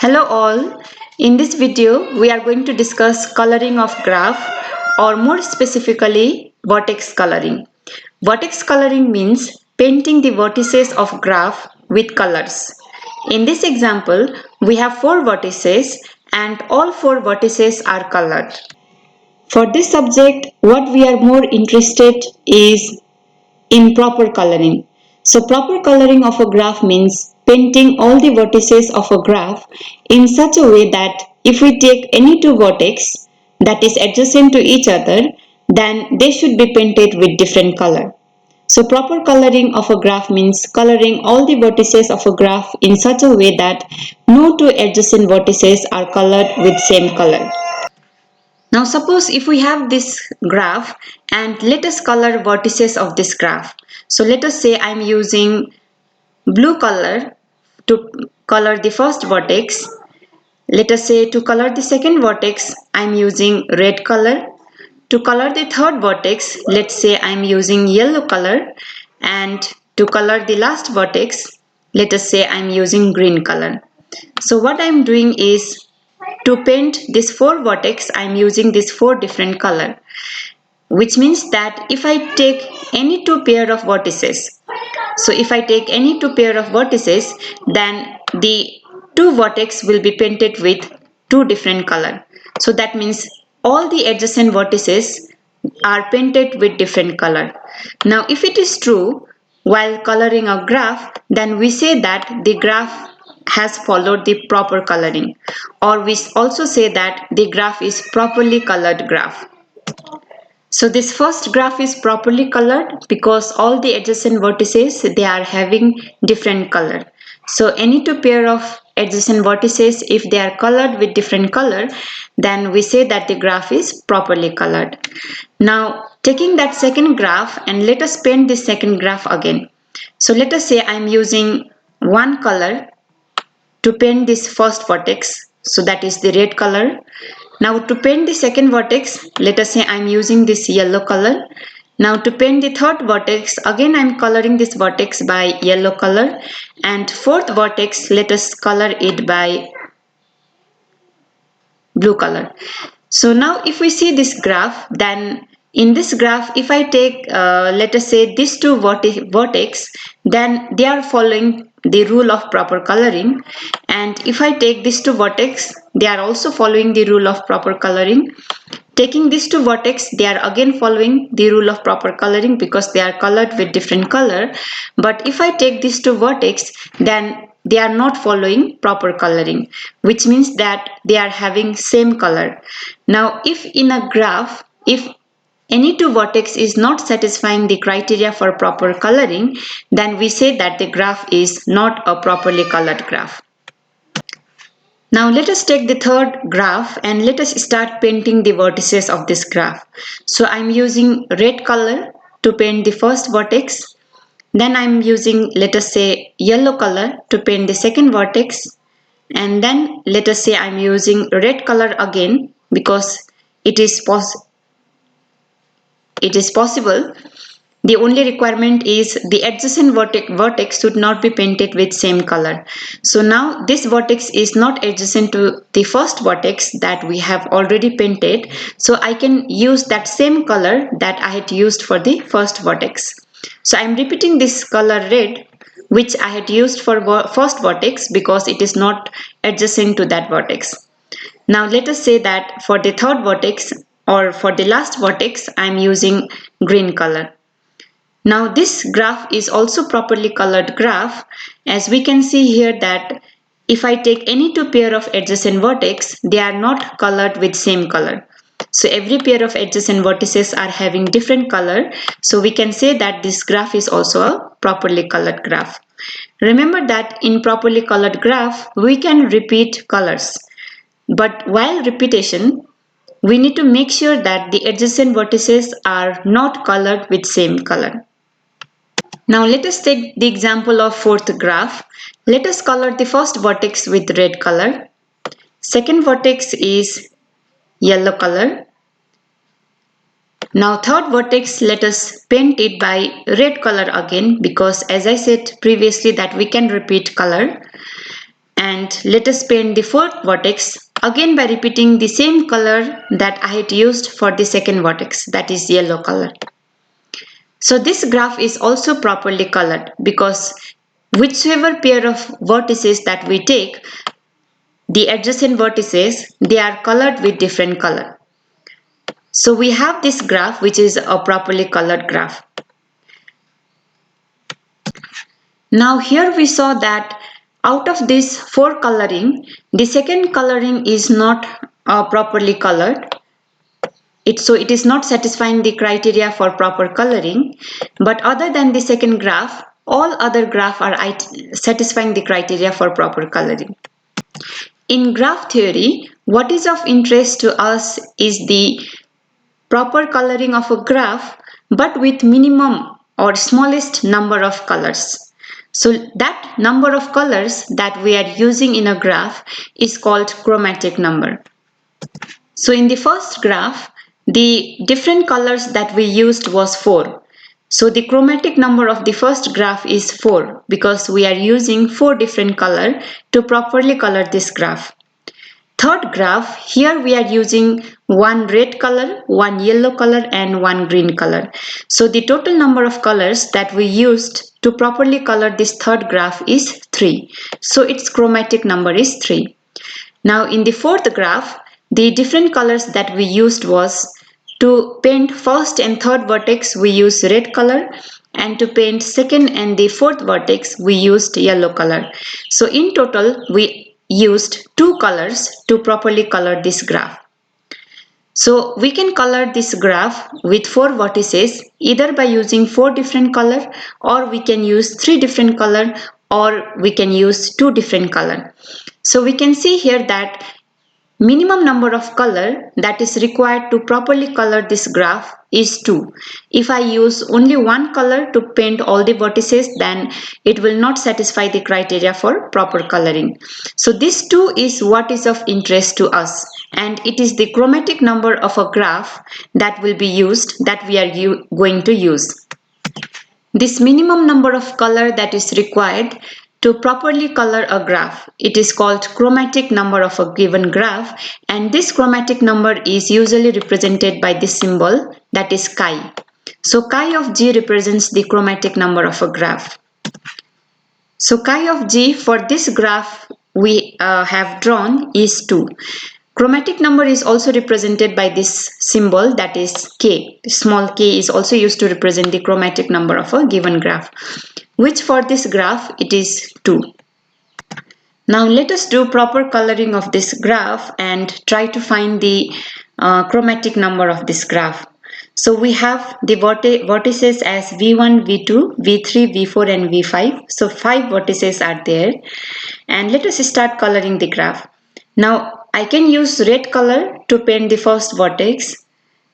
Hello all. In this video, we are going to discuss coloring of graph, or more specifically, vertex coloring. Vertex coloring means painting the vertices of graph with colors. In this example, we have 4 vertices and all 4 vertices are colored. For this subject, what we are more interested is in proper coloring. So proper coloring of a graph means painting all the vertices of a graph in such a way that if we take any two vertex that is adjacent to each other, then they should be painted with different color. So proper coloring of a graph means coloring all the vertices of a graph in such a way that no two adjacent vertices are colored with same color. Now suppose if we have this graph and let us color vertices of this graph. So let us say I am using blue color to color the first vertex. Let us say to color the second vertex I am using red color. To color the third vertex, let's say I am using yellow color, and to color the last vertex, let us say I am using green color. So what I am doing is to paint this 4 vertex, I am using this 4 different color, which means that if I take any two pair of vertices, so if I take any two pair of vertices, then the two vertex will be painted with two different color. So that means all the adjacent vertices are painted with different color. Now if it is true, while coloring a graph, then we say that the graph has followed the proper coloring, or we also say that the graph is properly colored graph. So this first graph is properly colored because all the adjacent vertices, they are having different color. So any two pair of adjacent vertices, if they are colored with different color, then we say that the graph is properly colored. Now taking that second graph and let us paint this second graph again. So let us say I am using one color to paint this first vertex, so that is the red color. Now to paint the second vertex, let us say I am using this yellow color. Now to paint the third vertex, again I am coloring this vertex by yellow color, and fourth vertex, let us color it by blue color. So now if we see this graph, then in this graph, if I take let us say these two vertex, then they are following the rule of proper coloring, and if I take these two vertex, they are also following the rule of proper coloring. Taking these two vertex, they are again following the rule of proper coloring because they are colored with different color. But if I take these two vertex, then they are not following proper coloring, which means that they are having same color. Now if in a graph, if any two vertex is not satisfying the criteria for proper coloring, then we say that the graph is not a properly colored graph. Now let us take the third graph and let us start painting the vertices of this graph. So I'm using red color to paint the first vertex. Then I'm using, let us say, yellow color to paint the second vertex. And then let us say I'm using red color again because it is possible. The only requirement is the adjacent vertex should not be painted with same color. So now this vertex is not adjacent to the first vertex that we have already painted. So I can use that same color that I had used for the first vertex. So I am repeating this color red, which I had used for first vertex because it is not adjacent to that vertex. Now let us say that for the third vertex or for the last vertex, I am using green color. Now this graph is also properly colored graph, as we can see here that if I take any two pair of adjacent vertex, they are not colored with same color. So every pair of adjacent vertices are having different color. So we can say that this graph is also a properly colored graph. Remember that in properly colored graph, we can repeat colors. But while repetition, we need to make sure that the adjacent vertices are not colored with same color. Now let us take the example of fourth graph. Let us color the first vertex with red color. Second vertex is yellow color. Now third vertex, let us paint it by red color again because as I said previously that we can repeat color. And let us paint the fourth vertex again by repeating the same color that I had used for the second vertex, that is yellow color. So this graph is also properly colored because whichever pair of vertices that we take, the adjacent vertices, they are colored with different color. So we have this graph which is a properly colored graph. Now here we saw that out of this 4 coloring, the second coloring is not properly colored. So it is not satisfying the criteria for proper coloring. But other than the second graph, all other graphs are satisfying the criteria for proper coloring. In graph theory, what is of interest to us is the proper coloring of a graph, but with minimum or smallest number of colors. So that number of colors that we are using in a graph is called chromatic number. So in the first graph, the different colors that we used was 4. So the chromatic number of the first graph is 4 because we are using 4 different colors to properly color this graph. Third graph, here we are using one red color, one yellow color and one green color. So the total number of colors that we used to properly color this third graph is 3. So its chromatic number is 3. Now in the fourth graph, the different colors that we used was to paint first and third vertex we use red color, and to paint second and the fourth vertex we used yellow color. So in total we used 2 colors to properly color this graph. So we can color this graph with 4 vertices either by using 4 different color, or we can use 3 different color, or we can use 2 different color. So we can see here that minimum number of color that is required to properly color this graph is 2. If I use only one color to paint all the vertices, then it will not satisfy the criteria for proper coloring. So this 2 is what is of interest to us, and it is the chromatic number of a graph that will be used, that we are going to use. This minimum number of color that is required to properly color a graph, it is called chromatic number of a given graph, and this chromatic number is usually represented by this symbol, that is chi. So chi of G represents the chromatic number of a graph. So chi of G for this graph we have drawn is 2. Chromatic number is also represented by this symbol, that is K. Small k is also used to represent the chromatic number of a given graph, which for this graph it is 2. Now let us do proper coloring of this graph and try to find the chromatic number of this graph. So we have the vertices as V1, V2, V3, V4 and V5. So 5 vertices are there, and let us start coloring the graph. Now I can use red color to paint the first vertex.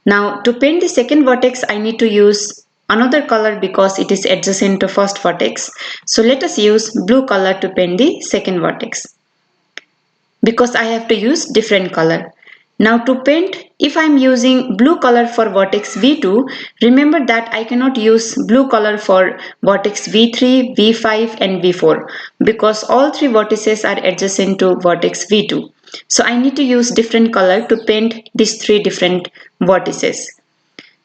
Now to paint the second vertex I need to use another color because it is adjacent to first vertex. So let us use blue color to paint the second vertex because I have to use different color. Now to paint, if I am using blue color for vertex V2, remember that I cannot use blue color for vertex V3, V5 and V4 because all 3 vertices are adjacent to vertex V2. So I need to use different color to paint these 3 different vertices.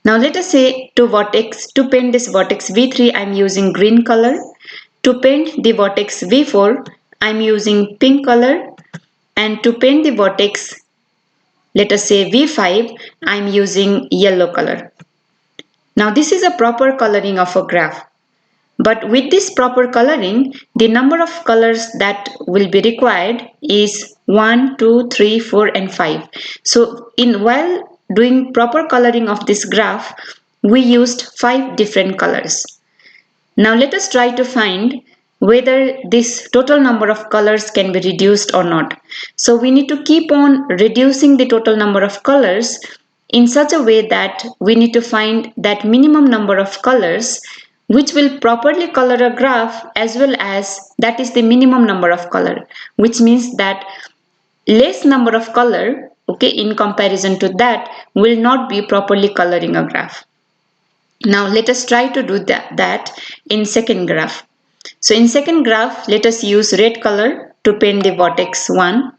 Now let us say to paint this vertex V3 I am using green color. To paint the vertex V4 I am using pink color, and to paint the vertex, let us say V5, I am using yellow color. Now this is a proper coloring of a graph. But with this proper coloring, the number of colors that will be required is 1, 2, 3, 4 and 5. So while doing proper coloring of this graph, we used 5 different colors. Now let us try to find whether this total number of colors can be reduced or not. So we need to keep on reducing the total number of colors in such a way that we need to find that minimum number of colors which will properly color a graph, as well as that is the minimum number of color, which means that less number of color, okay, in comparison to that will not be properly coloring a graph. Now let us try to do that in second graph. So in second graph, let us use red color to paint the vertex 1,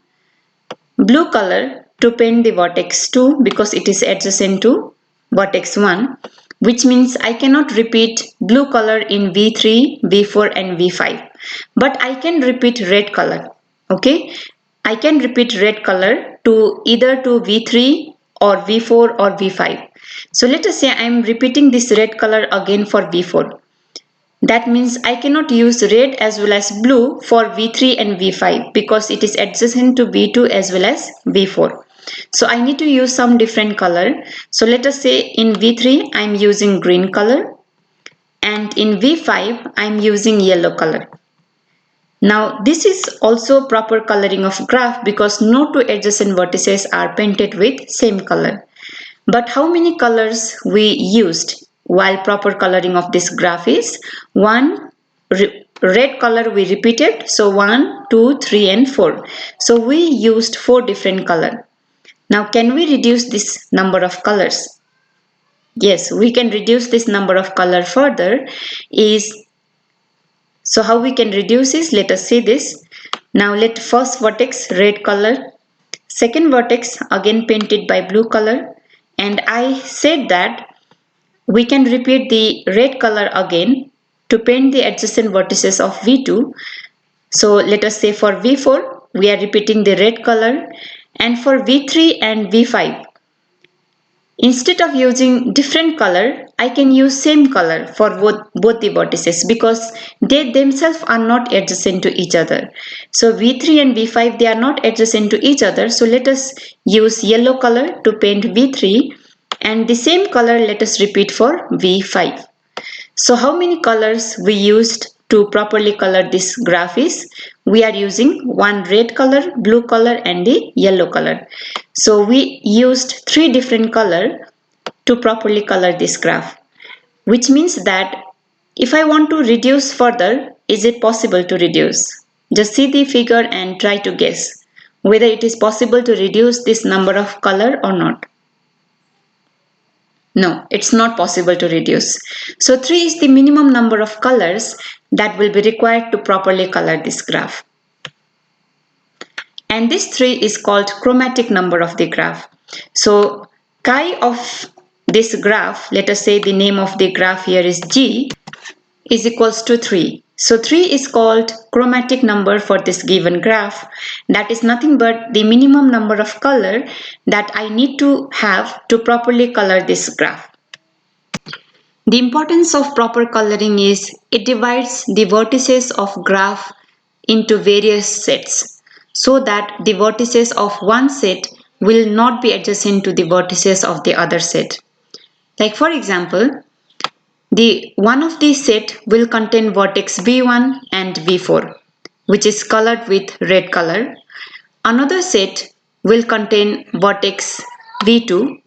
blue color to paint the vertex 2 because it is adjacent to vertex 1, which means I cannot repeat blue color in V3, V4 and V5, but I can repeat red color. Okay, I can repeat red color to either to V3 or V4 or V5. So let us say I am repeating this red color again for V4. That means I cannot use red as well as blue for V3 and V5 because it is adjacent to V2 as well as V4. So I need to use some different color. So let us say in V3 I am using green color and in V5 I am using yellow color. Now this is also proper coloring of graph because no two adjacent vertices are painted with same color. But how many colors we used while proper coloring of this graph is 1 red color we repeated, so 1, 2, 3 and 4. So we used 4 different color. Now can we reduce this number of colors? Yes, we can reduce this number of color further. So how we can reduce is, let us see this. Now let first vertex red color, second vertex again painted by blue color, and I said that we can repeat the red color again to paint the adjacent vertices of V2. So let us say for V4 we are repeating the red color, and for V3 and V5 instead of using different color I can use same color for both the vertices because they themselves are not adjacent to each other. So V3 and V5 they are not adjacent to each other, so let us use yellow color to paint V3 and the same color let us repeat for V5. So how many colors we used to properly color this graph is, we are using one red color, blue color and the yellow color. So we used 3 different color to properly color this graph, which means that if I want to reduce further, is it possible to reduce? Just see the figure and try to guess whether it is possible to reduce this number of color or not. No, it's not possible to reduce. So 3 is the minimum number of colors that will be required to properly color this graph. And this 3 is called chromatic number of the graph. So chi of this graph, let us say the name of the graph here is G, is equals to 3. So 3 is called chromatic number for this given graph. That is nothing but the minimum number of color that I need to have to properly color this graph. The importance of proper coloring is it divides the vertices of graph into various sets so that the vertices of one set will not be adjacent to the vertices of the other set. Like for example, the one of the set will contain vertex V1 and V4, which is colored with red color. Another set will contain vertex V2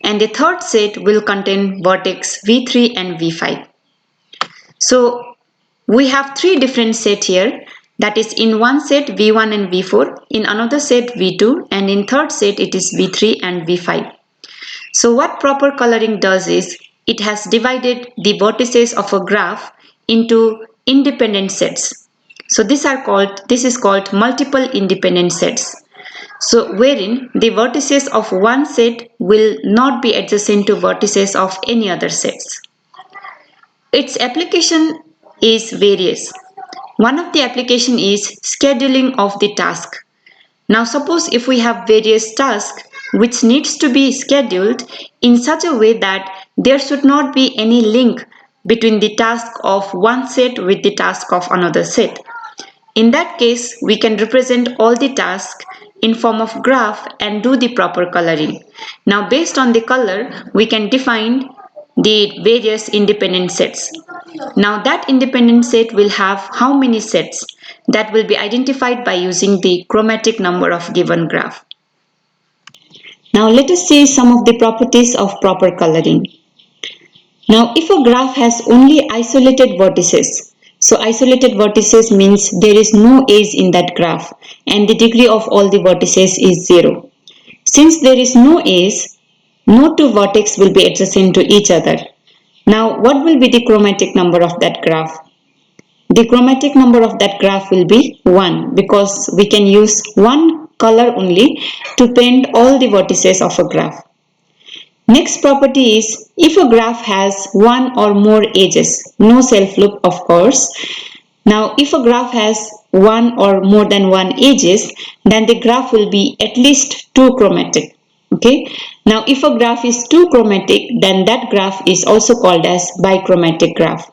and the third set will contain vertex V3 and V5. So we have 3 different sets here, that is in one set V1 and V4, in another set V2 and in third set it is V3 and V5. So what proper coloring does is it has divided the vertices of a graph into independent sets. So this is called multiple independent sets. So wherein the vertices of one set will not be adjacent to vertices of any other sets. Its application is various. One of the application is scheduling of the task. Now suppose if we have various tasks which needs to be scheduled in such a way that there should not be any link between the task of one set with the task of another set. In that case, we can represent all the tasks in form of graph and do the proper coloring. Now based on the color, we can define the various independent sets. Now that independent set will have how many sets? That will be identified by using the chromatic number of given graph. Now let us see some of the properties of proper coloring. Now if a graph has only isolated vertices, so isolated vertices means there is no edge in that graph and the degree of all the vertices is 0. Since there is no edge, no two vertex will be adjacent to each other. Now what will be the chromatic number of that graph? the chromatic number of that graph will be 1, because we can use one color only to paint all the vertices of a graph. Next property is, if a graph has one or more edges, no self loop of course. Now if a graph has one or more than one edges, then the graph will be at least 2 chromatic. Okay. Now if a graph is 2 chromatic, then that graph is also called as bichromatic graph.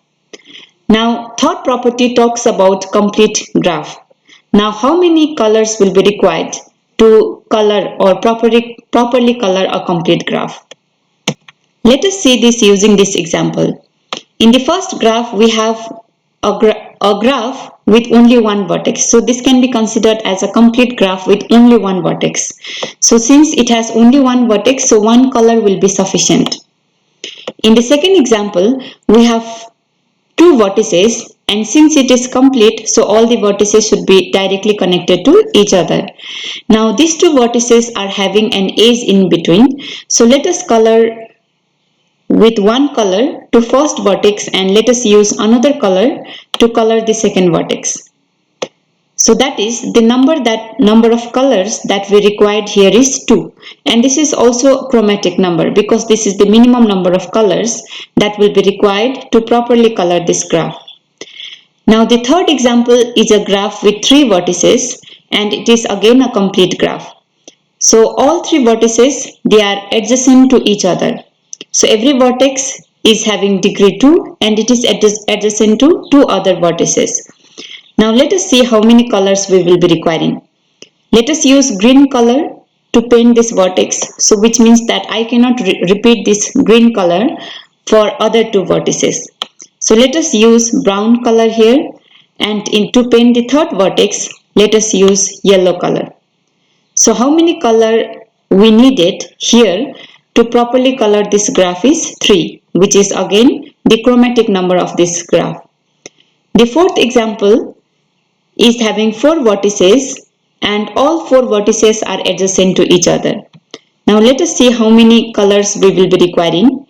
Now third property talks about complete graph. Now how many colors will be required to color or properly color a complete graph? Let us see this using this example. In the first graph, we have a graph with only one vertex. So this can be considered as a complete graph with only one vertex. So since it has only one vertex, so one color will be sufficient. In the second example, we have two vertices, and since it is complete, so all the vertices should be directly connected to each other. Now these two vertices are having an edge in between. So let us color with one color to first vertex, and let us use another color to color the second vertex. So that is the number of colors that we required here is 2, and this is also a chromatic number because this is the minimum number of colors that will be required to properly color this graph. Now the third example is a graph with 3 vertices, and it is again a complete graph. So all 3 vertices, they are adjacent to each other. So every vertex is having degree 2 and it is adjacent to 2 other vertices. Now let us see how many colors we will be requiring. Let us use green color to paint this vertex. So which means that I cannot repeat this green color for other 2 vertices. So let us use brown color here, and to paint the third vertex, let us use yellow color. So how many color we needed here to properly color this graph is 3, which is again the chromatic number of this graph. The fourth example is having 4 vertices, and all 4 vertices are adjacent to each other. Now let us see how many colors we will be requiring.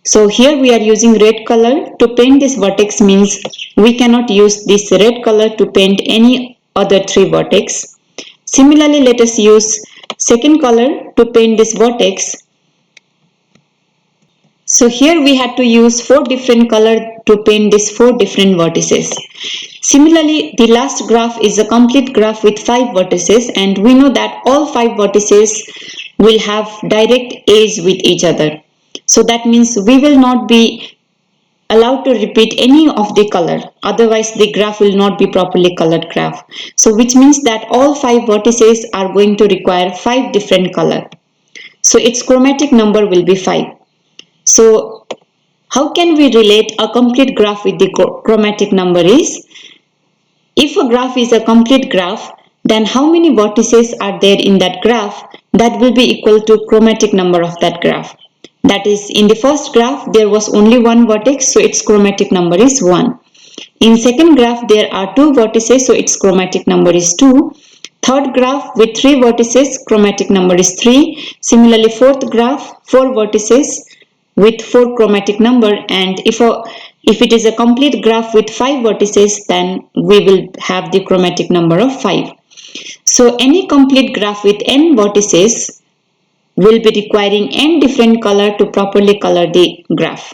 So here we are using red color to paint this vertex, means we cannot use this red color to paint any other 3 vertex. Similarly, let us use second color to paint this vertex. So here we had to use 4 different colors to paint these 4 different vertices. Similarly, the last graph is a complete graph with 5 vertices, and we know that all 5 vertices will have direct edge with each other. So that means we will not be allowed to repeat any of the color, otherwise the graph will not be properly colored graph. So which means that all 5 vertices are going to require 5 different color. So its chromatic number will be 5. So how can we relate a complete graph with the chromatic number is, if a graph is a complete graph, then how many vertices are there in that graph, that will be equal to chromatic number of that graph. That is, in the first graph there was only one vertex, so its chromatic number is 1. In second graph there are 2 vertices, so its chromatic number is 2. Third graph with 3 vertices, chromatic number is 3. Similarly, fourth graph, 4 vertices with 4 chromatic number, and if it is a complete graph with 5 vertices, then we will have the chromatic number of 5. So any complete graph with n vertices will be requiring n different color to properly color the graph.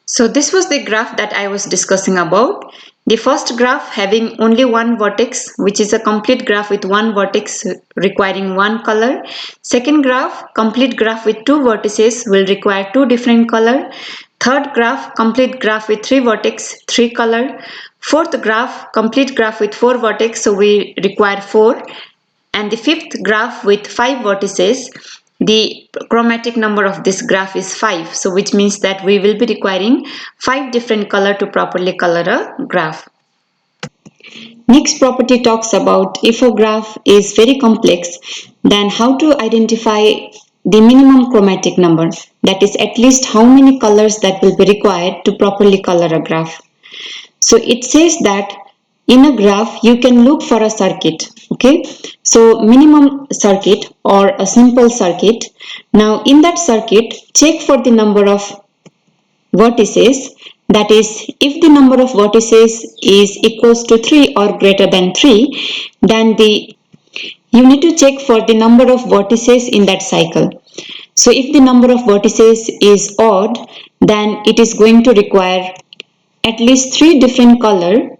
So this was the graph that I was discussing about. The first graph having only one vertex, which is a complete graph with one vertex requiring one color. Second graph, complete graph with 2 vertices, will require 2 different color. Third graph, complete graph with 3 vertex, 3 color. Fourth graph, complete graph with 4 vertex, so we require 4. And the fifth graph with 5 vertices, the chromatic number of this graph is 5, so which means that we will be requiring 5 different color to properly color a graph. Next property talks about, if a graph is very complex, then how to identify the minimum chromatic number, that is at least how many colors that will be required to properly color a graph. So it says that in a graph you can look for a circuit. Okay, so minimum circuit or a simple circuit. Now in that circuit, check for the number of vertices That is, if the number of vertices is equals to 3 or greater than 3, then you need to check for the number of vertices in that cycle. So if the number of vertices is odd, then it is going to require at least 3 different color,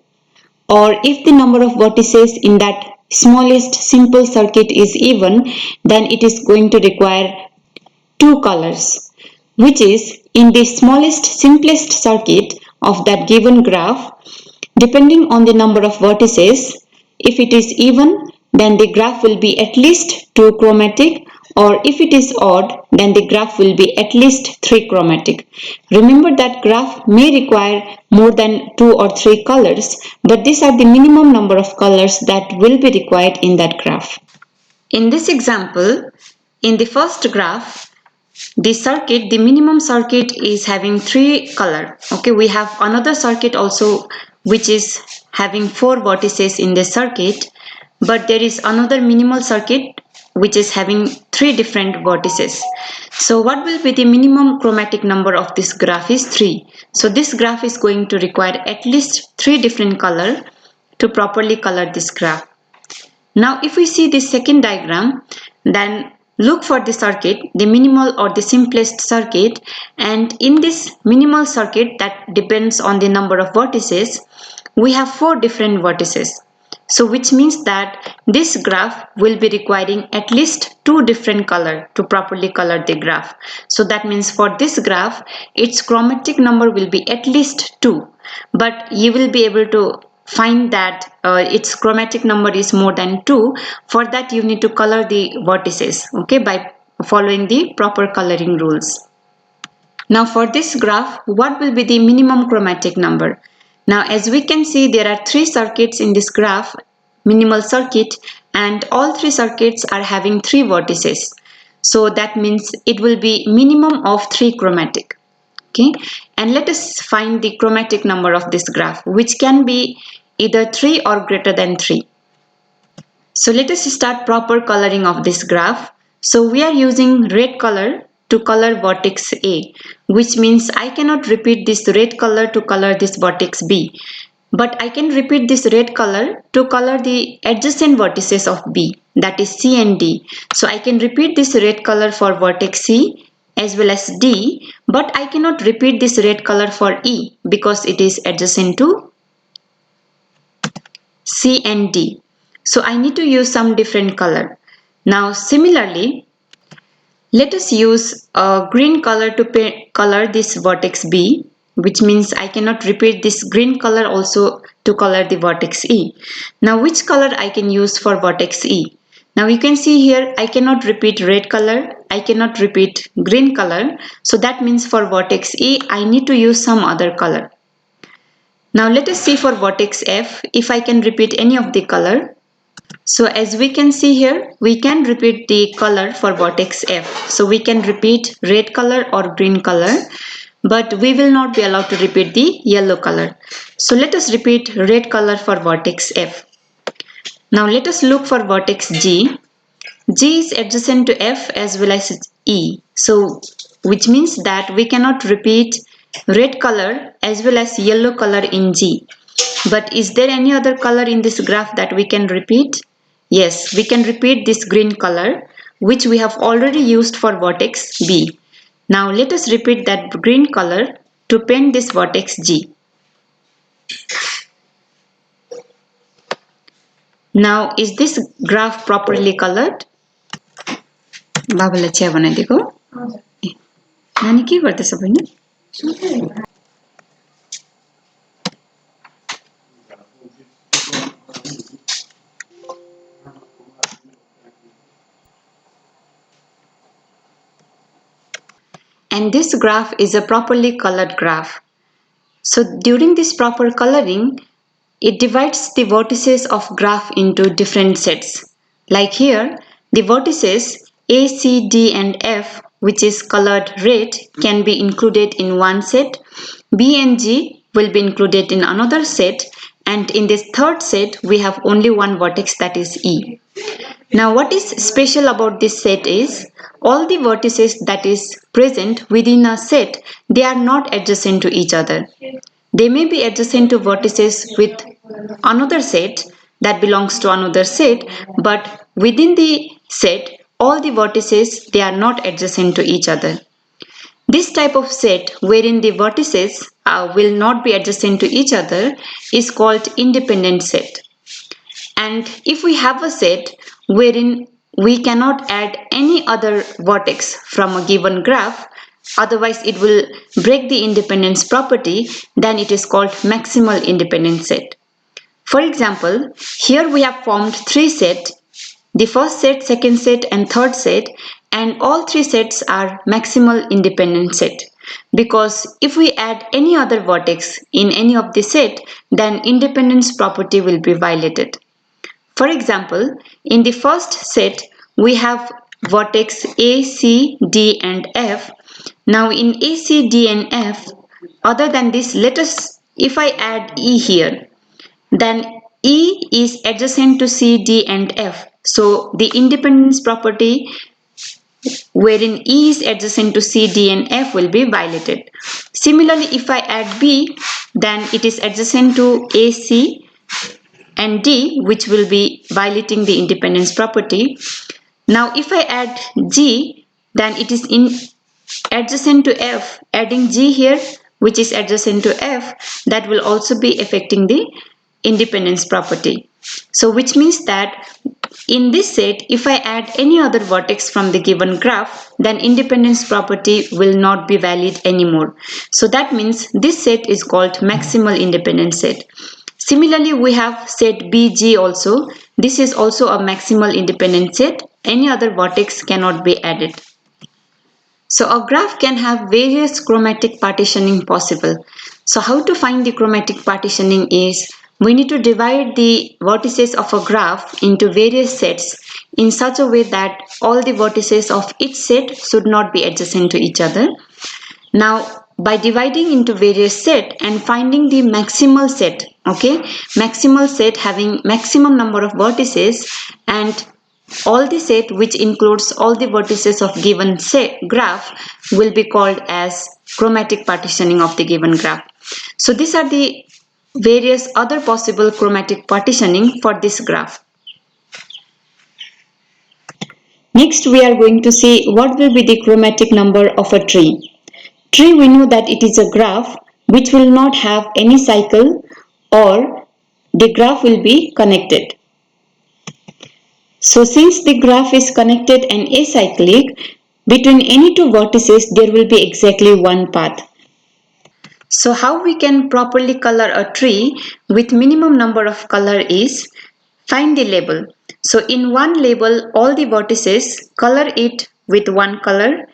or if the number of vertices in that smallest simple circuit is even, then it is going to require 2 colors, which is in the smallest simplest circuit of that given graph. Depending on the number of vertices, if it is even, then the graph will be at least 2 chromatic, or if it is odd, then the graph will be at least 3 chromatic. Remember that graph may require more than 2 or 3 colors, but these are the minimum number of colors that will be required in that graph. In this example, in the first graph, the minimum circuit is having 3 color. Okay, we have another circuit also which is having 4 vertices in this circuit, but there is another minimal circuit which is having 3 different vertices. So what will be the minimum chromatic number of this graph is 3. So this graph is going to require at least 3 different color to properly color this graph. Now if we see this second diagram, then look for the circuit, the minimal or the simplest circuit, and in this minimal circuit that depends on the number of vertices, we have 4 different vertices. So which means that this graph will be requiring at least 2 different color to properly color the graph. So that means for this graph, its chromatic number will be at least 2, but you will be able to find that its chromatic number is more than 2. For that you need to color the vertices, okay, by following the proper coloring rules. Now for this graph, what will be the minimum chromatic number? Now as we can see, there are 3 circuits in this graph, minimal circuit, and all 3 circuits are having 3 vertices. So that means it will be minimum of 3 chromatic. Okay, and let us find the chromatic number of this graph, which can be either 3 or greater than 3. So let us start proper coloring of this graph. So we are using red color to color vertex A, which means I cannot repeat this red color to color this vertex B, but I can repeat this red color to color the adjacent vertices of B, that is C and D. So I can repeat this red color for vertex C as well as D, but I cannot repeat this red color for E because it is adjacent to C and D. So I need to use some different color. Now similarly, let us use a green color to color this vertex B, which means I cannot repeat this green color also to color the vertex E. Now which color I can use for vertex E? Now you can see here I cannot repeat red color, I cannot repeat green color. So that means for vertex E I need to use some other color. Now let us see for vertex F if I can repeat any of the color. So as we can see here, we can repeat the color for vertex F. So we can repeat red color or green color, but we will not be allowed to repeat the yellow color. So let us repeat red color for vertex F. Now let us look for vertex G. G is adjacent to F as well as E. So which means that we cannot repeat red color as well as yellow color in G. But is there any other color in this graph that we can repeat? Yes, we can repeat this green color, which we have already used for vertex B. Now let us repeat that green color to paint this vertex G. Now is this graph properly colored? बाबालाई chia बनाइदिएको नानी के गर्दैछ बहिनी? And this graph is a properly colored graph. So during this proper coloring, it divides the vertices of graph into different sets. Like here, the vertices A, C, D and F, which is colored red, can be included in one set. B and G will be included in another set, and in this third set we have only one vertex, that is E. Now what is special about this set is all the vertices that is present within a set, they are not adjacent to each other. They may be adjacent to vertices with another set that belongs to another set, but within the set, all the vertices, they are not adjacent to each other. This type of set wherein the vertices will not be adjacent to each other is called independent set. And if we have a set wherein we cannot add any other vertex from a given graph, otherwise it will break the independence property, then it is called maximal independent set. For example, here we have formed three sets, the first set, second set and third set, and all three sets are maximal independent set. Because if we add any other vertex in any of the set, then independence property will be violated. For example, in the first set, we have vertex A, C, D and F. Now in A, C, D and F, other than this, if I add E here, then E is adjacent to C, D and F. So the independence property wherein E is adjacent to C, D and F will be violated. Similarly, if I add B, then it is adjacent to A, C and D, which will be violating the independence property. Now if I add G, then it is adjacent to F. Adding G here, which is adjacent to F, that will also be affecting the independence property. So which means that in this set, if I add any other vertex from the given graph, then independence property will not be valid anymore. So that means this set is called maximal independent set. Similarly, we have set BG also. This is also a maximal independent set. Any other vertex cannot be added. So a graph can have various chromatic partitioning possible. So how to find the chromatic partitioning is, we need to divide the vertices of a graph into various sets in such a way that all the vertices of each set should not be adjacent to each other. Now, by dividing into various set and finding the maximal set, maximal set having maximum number of vertices, and all the set which includes all the vertices of given set graph will be called as chromatic partitioning of the given graph. So these are the various other possible chromatic partitioning for this graph. Next, we are going to see what will be the chromatic number of a tree. Tree, we know that it is a graph which will not have any cycle, or the graph will be connected. So since the graph is connected and acyclic, between any two vertices there will be exactly one path. So how we can properly color a tree with minimum number of color is, find the label. So in one label, all the vertices, color it with one color.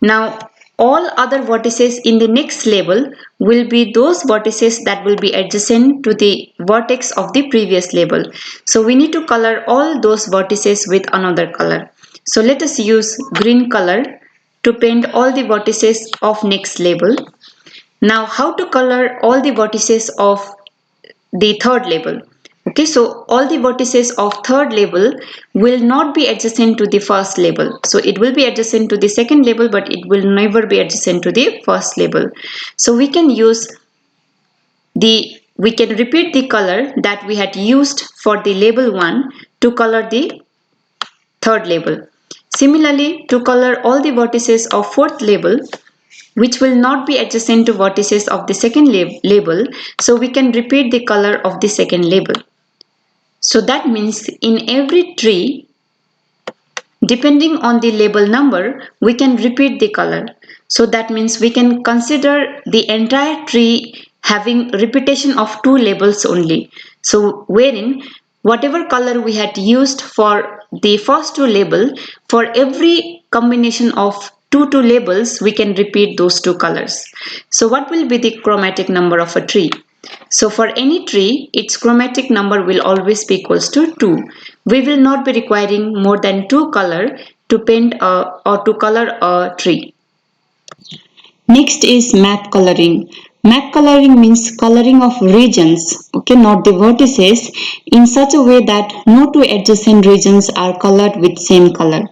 Now all other vertices in the next label will be those vertices that will be adjacent to the vertex of the previous label. So we need to color all those vertices with another color. So let us use green color to paint all the vertices of next label. Now how to color all the vertices of the third label? Okay, so all the vertices of third label will not be adjacent to the first label. So it will be adjacent to the second label, but it will never be adjacent to the first label. So we can repeat the color that we had used for the label 1 to color the third label. Similarly, to color all the vertices of fourth label, which will not be adjacent to vertices of the second label, so we can repeat the color of the second label. So that means in every tree, depending on the label number, we can repeat the color. So that means we can consider the entire tree having repetition of two labels only. So wherein whatever color we had used for the first two label, for every combination of two labels, we can repeat those two colors. So what will be the chromatic number of a tree? So for any tree, its chromatic number will always be equals to 2. We will not be requiring more than 2 color to paint or to color a tree. Next is map coloring. Map coloring means coloring of regions, not the vertices, in such a way that no two adjacent regions are colored with same color.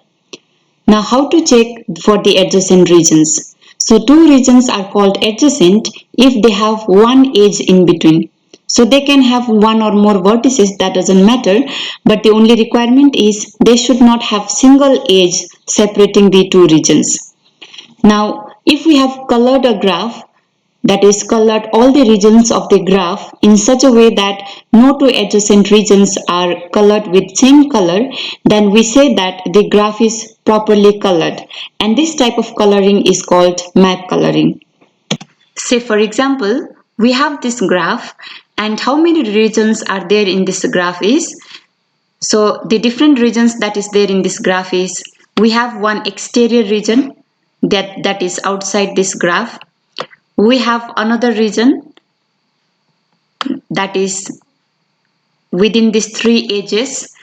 Now how to check for the adjacent regions? So two regions are called adjacent if they have one edge in between. So they can have one or more vertices, that doesn't matter, but the only requirement is they should not have single edge separating the two regions. Now if we have colored a graph, that is colored all the regions of the graph in such a way that no two adjacent regions are colored with same color, then we say that the graph is properly colored, and this type of coloring is called map coloring. Say for example, we have this graph and how many regions are there in this graph is, so the different regions that is there in this graph is, we have one exterior region that is outside this graph. We have another region that is within these three edges.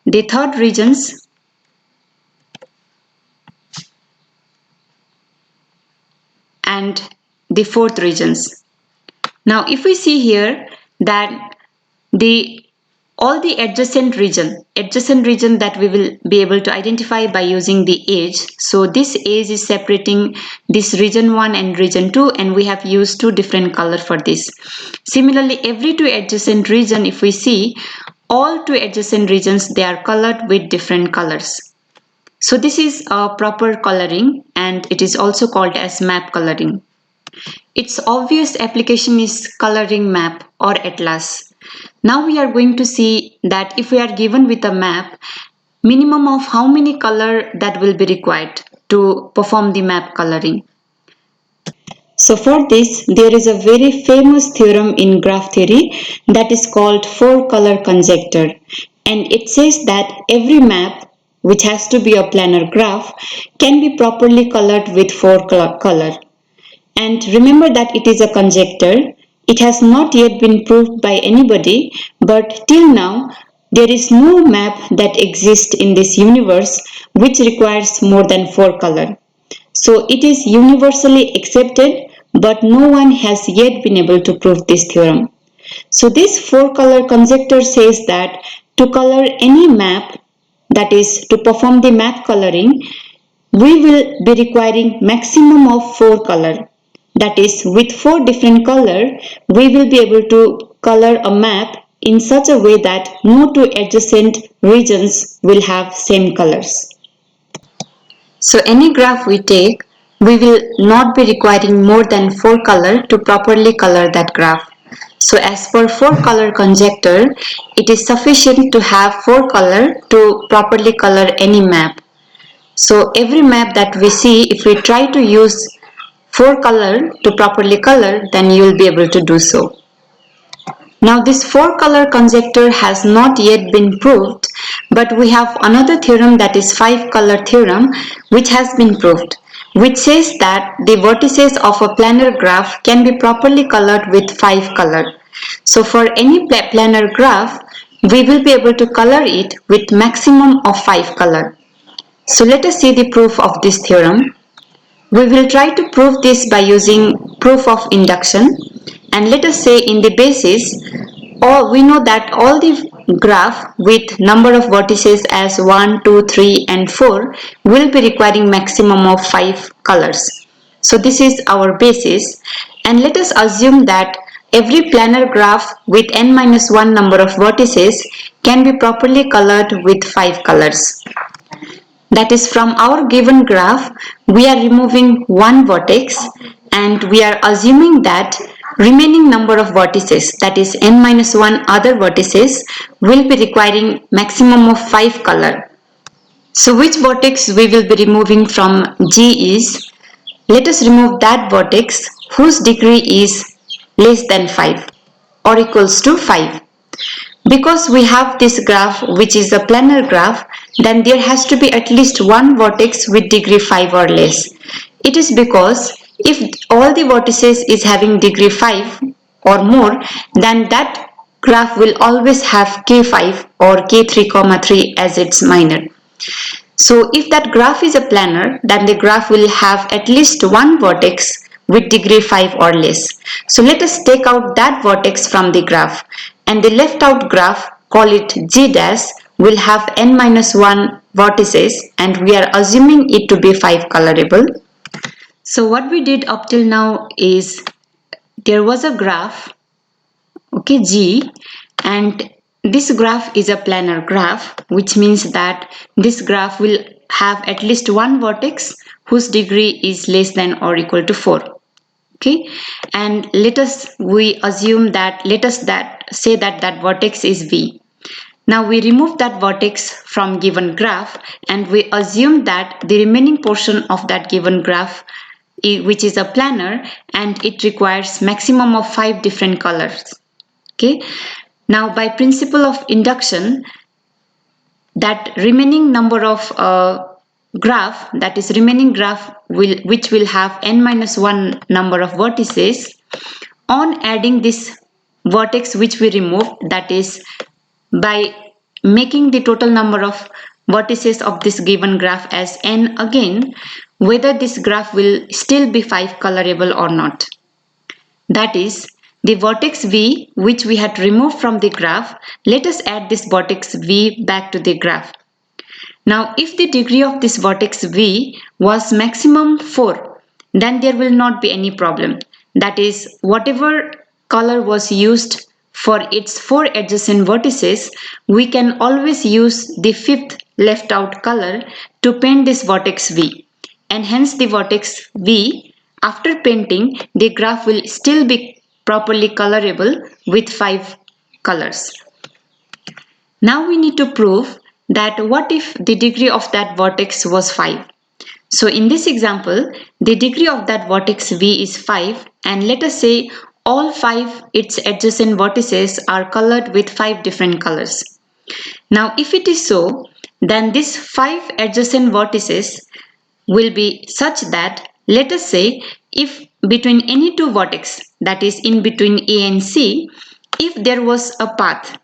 The third regions, and the fourth regions. Now if we see here that all the adjacent region that we will be able to identify by using the edge. So this edge is separating this region 1 and region 2, and we have used two different color for this. Similarly, every two adjacent region, if we see all two adjacent regions, they are colored with different colors. So this is a proper coloring, and it is also called as map coloring. Its obvious application is coloring map or atlas. Now we are going to see that if we are given with a map, minimum of how many color that will be required to perform the map coloring. So for this, there is a very famous theorem in graph theory that is called four-color conjecture, and it says that every map, which has to be a planar graph, can be properly colored with four color. And remember that it is a conjecture. It has not yet been proved by anybody, but till now there is no map that exists in this universe which requires more than four color. So it is universally accepted, but no one has yet been able to prove this theorem. So this four-color conjecture says that to color any map, that is to perform the map coloring, we will be requiring maximum of four color. That is, with four different color, we will be able to color a map in such a way that no two adjacent regions will have same colors. So any graph we take, we will not be requiring more than four color to properly color that graph. So as per four color conjecture, it is sufficient to have four color to properly color any map. So every map that we see, if we try to use four color to properly color, then you will be able to do so. Now this four color conjecture has not yet been proved, but we have another theorem, that is five color theorem, which has been proved, which says that the vertices of a planar graph can be properly colored with five color. So for any planar graph, we will be able to color it with maximum of five color. So let us see the proof of this theorem. We will try to prove this by using proof of induction, and let us say in the basis, we know that all the graph with number of vertices as 1, 2, 3 and 4 will be requiring maximum of 5 colors. So this is our basis, and let us assume that every planar graph with n-1 number of vertices can be properly colored with 5 colors. That is, from our given graph, we are removing one vertex and we are assuming that remaining number of vertices, that is n-1 other vertices, will be requiring maximum of 5 color. So which vertex we will be removing from G is, let us remove that vertex whose degree is less than 5 or equals to 5. Because we have this graph which is a planar graph, then there has to be at least one vertex with degree 5 or less. It is because if all the vertices is having degree 5 or more, then that graph will always have k5 or k3, 3 as its minor. So if that graph is a planar, then the graph will have at least one vertex with degree 5 or less. So let us take out that vertex from the graph, and the left out graph, call it G dash, will have n-1 vertices and we are assuming it to be 5 colorable. So what we did up till now is there was a graph, okay, G, and this graph is a planar graph, which means that this graph will have at least one vertex whose degree is less than or equal to 4. Okay, and let us say that that vertex is V. Now we remove that vertex from given graph and we assume that the remaining portion of that given graph which is a planar and it requires maximum of 5 different colors. Okay, now by principle of induction, that remaining number of graph, that is remaining graph which will have n minus 1 number of vertices, on adding this vertex which we removed, that is by making the total number of vertices of this given graph as n again, whether this graph will still be 5 colorable or not. That is, the vertex V which we had removed from the graph, let us add this vertex V back to the graph. Now if the degree of this vertex V was maximum 4, then there will not be any problem. That is, whatever color was used for its 4 adjacent vertices, we can always use the 5th left out color to paint this vertex V. And hence the vertex V, after painting, the graph will still be properly colorable with 5 colors. Now we need to prove that what if the degree of that vertex was 5. So in this example, the degree of that vertex V is 5 and let us say all 5 its adjacent vertices are colored with 5 different colors. Now if it is so, then these 5 adjacent vertices will be such that, let us say, if between any two vertex, that is in between A and C, if there was a path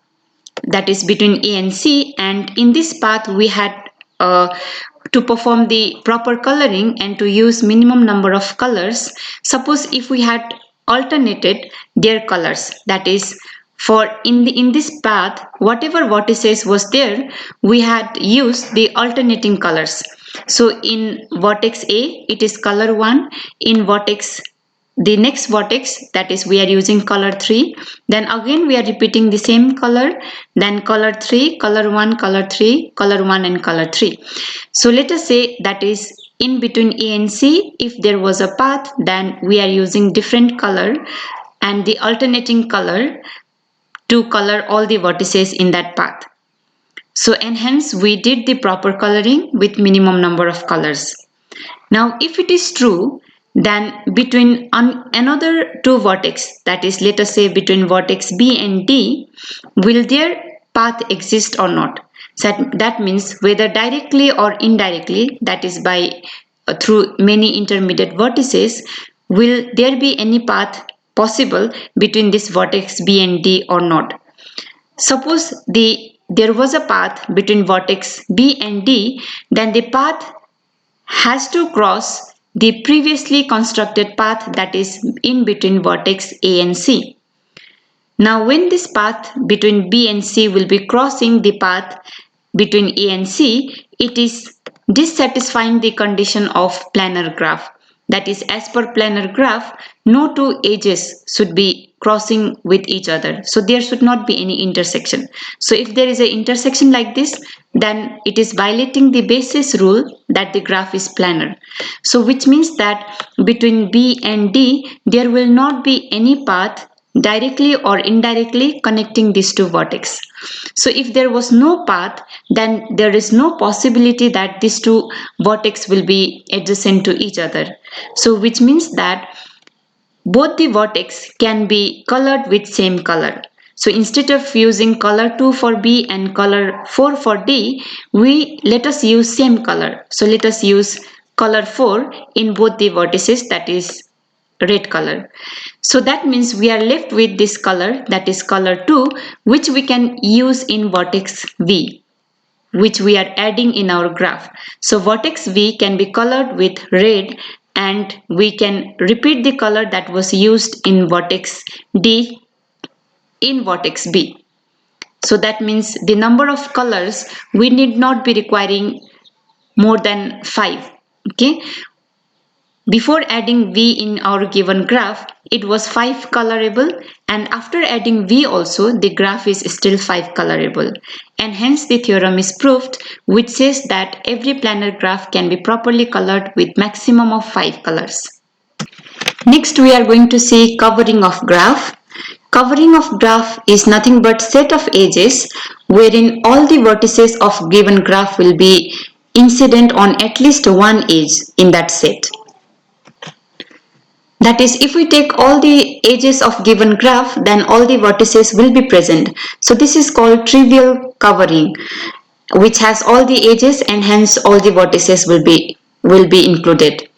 that is between A and C, and in this path we had to perform the proper coloring and to use minimum number of colors. Suppose if we had alternated their colors, that is for in this path whatever vertices was there, we had used the alternating colors. So in vertex A it is color 1, in the next vertex, that is we are using color 3, then again we are repeating the same color, then color 3, color 1, color 3, color 1 and color 3. So let us say that is in between A and C, if there was a path, then we are using different color and the alternating color to color all the vertices in that path. So and hence we did the proper coloring with minimum number of colors. Now if it is true, then between another two vertex, that is let us say between vertex B and D, will their path exist or not? So that means whether directly or indirectly, that is by through many intermediate vertices, will there be any path possible between this vertex B and D or not? Suppose there was a path between vertex B and D, then the path has to cross the previously constructed path that is in between vertex A and C. Now when this path between B and C will be crossing the path between A and C, it is dissatisfying the condition of planar graph. That is, as per planar graph, no two edges should be crossing with each other. So there should not be any intersection. So if there is an intersection like this, then it is violating the basis rule that the graph is planar. So which means that between B and D, there will not be any path directly or indirectly connecting these two vertices. So if there was no path, then there is no possibility that these two vertices will be adjacent to each other. So which means that both the vertex can be colored with same color. So instead of using color 2 for B and color 4 for D, let us use same color. So let us use color 4 in both the vertices, that is red color. So that means we are left with this color, that is color 2, which we can use in vertex V, which we are adding in our graph. So vertex V can be colored with red and we can repeat the color that was used in vertex D in vertex B. So that means the number of colors we need not be requiring more than 5. Okay. Before adding V in our given graph, it was 5 colorable, and after adding V also, the graph is still 5 colorable. And hence the theorem is proved, which says that every planar graph can be properly colored with maximum of 5 colors. Next we are going to see covering of graph. Covering of graph is nothing but set of edges wherein all the vertices of given graph will be incident on at least one edge in that set. That is, if we take all the edges of given graph, then all the vertices will be present. So this is called trivial covering, which has all the edges and hence all the vertices will be included.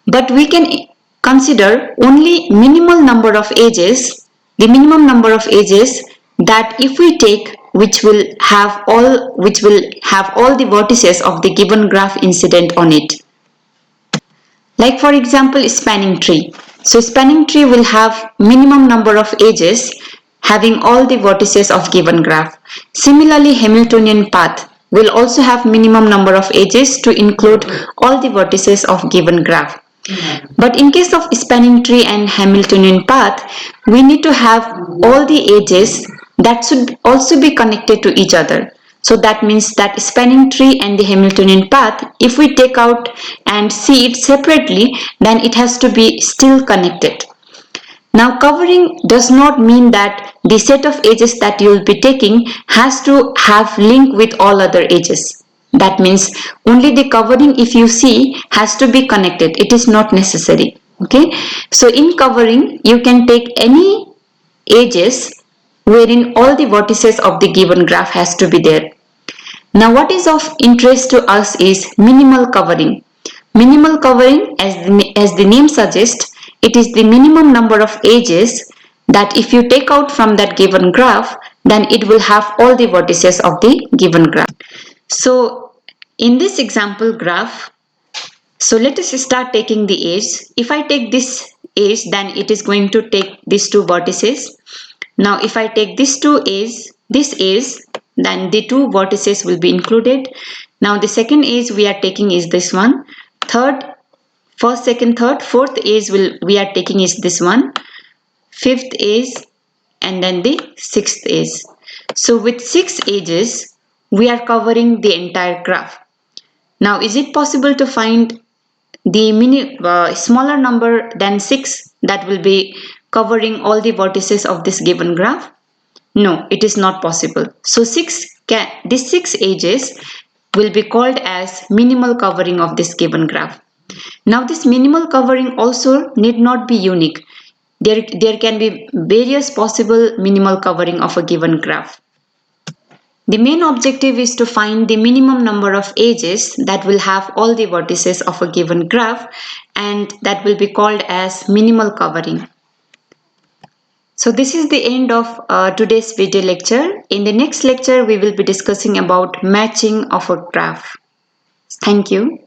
But we can consider only minimal number of edges, the minimum number of edges that if we take which will have all the vertices of the given graph incident on it. Like for example, spanning tree. So spanning tree will have minimum number of edges having all the vertices of given graph. Similarly, Hamiltonian path will also have minimum number of edges to include all the vertices of given graph. But in case of spanning tree and Hamiltonian path, we need to have all the edges that should also be connected to each other. So that means that spanning tree and the Hamiltonian path, if we take out and see it separately, then it has to be still connected. Now covering does not mean that the set of edges that you will be taking has to have link with all other edges. That means only the covering if you see has to be connected. It is not necessary. Okay. So in covering you can take any edges wherein all the vertices of the given graph has to be there. Now what is of interest to us is minimal covering. Minimal covering, as the name suggests, it is the minimum number of edges that if you take out from that given graph, then it will have all the vertices of the given graph. So in this example graph, so let us start taking the edge. If I take this edge, then it is going to take these two vertices. Now if I take this edge, then the two vertices will be included. Now the second edge we are taking is this one. First, second, third, fourth edge we are taking is this one. Fifth edge and then the sixth edge. So with 6 edges, we are covering the entire graph. Now is it possible to find the smaller number than 6 that will be covering all the vertices of this given graph? No, it is not possible. So these 6 edges will be called as minimal covering of this given graph. Now this minimal covering also need not be unique. There can be various possible minimal covering of a given graph. The main objective is to find the minimum number of edges that will have all the vertices of a given graph, and that will be called as minimal covering. So this is the end of today's video lecture. In the next lecture, we will be discussing about matching of a graph. Thank you.